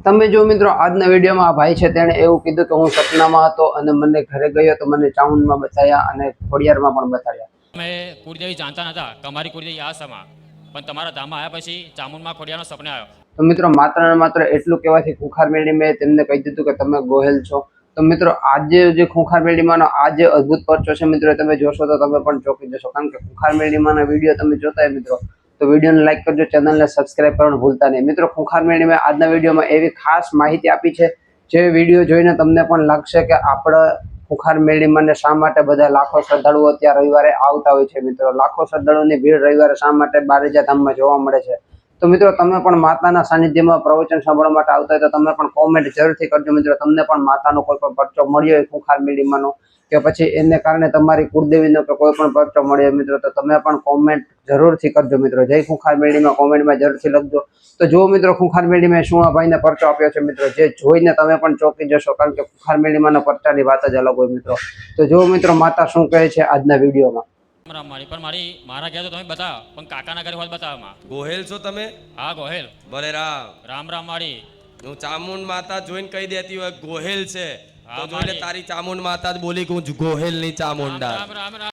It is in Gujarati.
તમે જો મિત્રો આજના વિડીયોમાં આ ભાઈ છે તેણે એવું કીધું કે હું સપનામાં હતો અને મને ઘરે ગયો તો મને ચાઉંડમાં બતાવ્યા અને ખોડિયારમાં પણ બતાવ્યા. અમે કુળદેવી જાણતા નતા કે અમારી કુળદેવી આ સમા, પણ તમારા ધામમાં આવ્યા પછી ચામુંડમાં ખોડિયારનો સપને આવ્યો. તો મિત્રો માત્ર ને માત્ર એટલું કહેવાથી ખુંખાર મેળી મેં તેમને કહી દીધું કે તમે ગોહેલ છો. તો મિત્રો આજે જે ખુંખાર મેળીમાંનો આ જે અદ્ભુત પરચો છે મિત્રો, તમે જોશો તો તમે પણ ચોંકી જશો. કારણ કે ખુંખાર મેળીમાંના વિડીયો તમે જોતા હોય મિત્રો, તો વિડીયોને લાઈક કરજો, ચેનલને સબસ્ક્રાઇબ કરવાનું ભૂલતા નહીં. મિત્રો ખુંખાર મેળીમાં આજના વિડીયોમાં એવી ખાસ માહિતી આપી છે જે વિડીયો જોઈને તમને પણ લાગશે કે આપણે ખુંખાર મેળીમાં શા માટે બધા લાખો શ્રદ્ધાળુઓ ત્યાં રવિવારે આવતા હોય છે. મિત્રો લાખો શ્રદ્ધાળુઓની ભીડ રવિવારે શા માટે બારેજા ધામમાં જોવા મળે છે. તો મિત્રો તમે પણ માતાના સાનિધ્યમાં પ્રવચન સાંભળવા માટે આવતા હોય તો તમે પણ કોમેન્ટ જરૂરથી કરજો. મિત્રો તમને પણ માતાનો કોઈ પણ પરચો મળ્યો હોય ખુંખાર મેળીમાંનો, કે પછી એને કારણે તમારી કુળદેવીનો કે કોઈ પણ પરચો મળ્યો મિત્રો, તો તમે પણ કોમેન્ટ જરૂરથી કરજો. મિત્રો જય ખુંખાર મેળીમાં કોમેન્ટમાં જરૂરથી લખજો. તો જો મિત્રો ખુંખાર મેળીમાં શું આ ભાઈને પરચો આપ્યો છે મિત્રો, જે જોઈને તમે પણ ચોંકી જશો. કારણ કે ખુંખાર મેળીમાંના પરચાની વાત જ અલગ હોય મિત્રો. તો જો મિત્રો માતા શું કહે છે આજના વિડીયોમાં. મારા ઘેર તો તમે બતાવો, પણ કાકાના ઘરે હોત બતાવવામાં. ગોહેલ છો તમે? હા ગોહેલ. ભલે રામ રામ રામ મારી. હું ચામુંડ માતા જોઈને કહી દેતી હોય ગોહેલ છે, હા, તો જોઈને તારી ચામુંડ માતા જ બોલી કે હું ગોહેલ ની ચામુંડા. રામ રામ રામ.